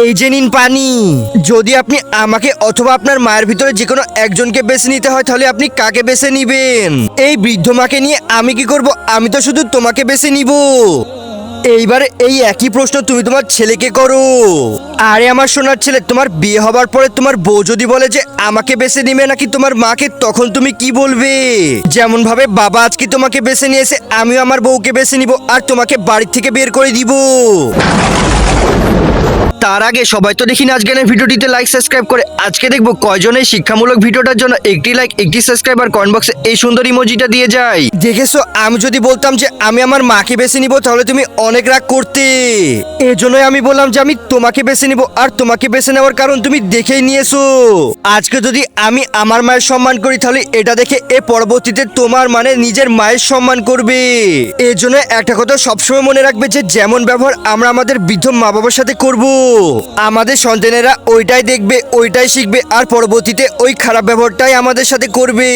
এই যে নিন পানি। যদি আপনি আমাকে অথবা আপনার মায়ের ভিতরে যে কোনো একজনকে বেছে নিতে হয় তাহলে আপনি কাকে বেছে নিবেন? এই বৃদ্ধ মাকে নিয়ে আমি কি করব? আমি তো শুধু তোমাকে বেছে নিব। এইবারে এই একই প্রশ্ন তুমি তোমার ছেলেকে করো। আরে আমার সোনার ছেলে, তোমার বিয়ে হবার পরে তোমার বউ যদি বলে যে আমাকে বেছে নিবে নাকি তোমার মাকে, তখন তুমি কি বলবে? যেমন ভাবে বাবা আজকে তোমাকে বেছে নিয়েছে, আমিও আমার বউকে বেছে নিব আর তোমাকে বাড়ি থেকে বের করে দিব। তার আগে সবাই তো দেখি আজকের ভিডিওটিতে লাইক সাবস্ক্রাইব করে। আজকে দেখবো কয়জন এই শিক্ষামূলক ভিডিওটার জন্য একটি লাইক একটি সাবস্ক্রাইব আর কমেন্ট বক্সে এই সুন্দর ইমোজিটা দিয়ে যায়। দেখেছো, আমি যদি বলতাম যে আমি আমার মাকে বেছে নিব তাহলে তুমি অনেক রাগ করতে। এজন্যই আমি বললাম যে আমি তোমাকে বেছে নিব, আর তোমাকে বেছে নেওয়ার কারণ তুমি দেখেই নিয়েছো। আজকে যদি আমি আমার মায়ের সম্মান করি তাহলে এটা দেখে এ পরবর্তীতে তোমার মানে নিজের মায়ের সম্মান করবে। এজন্য একটা কথা সবসময় মনে রাখবে যে যেমন ব্যবহার আমরা আমাদের বৃদ্ধ মা বাবার সাথে করব, আমাদের সন্তানেরা ওইটাই দেখবে, ওইটাই শিখবে, আর পরবর্তীতে ওই খারাপ ব্যবহারটাই আমাদের সাথে করবে।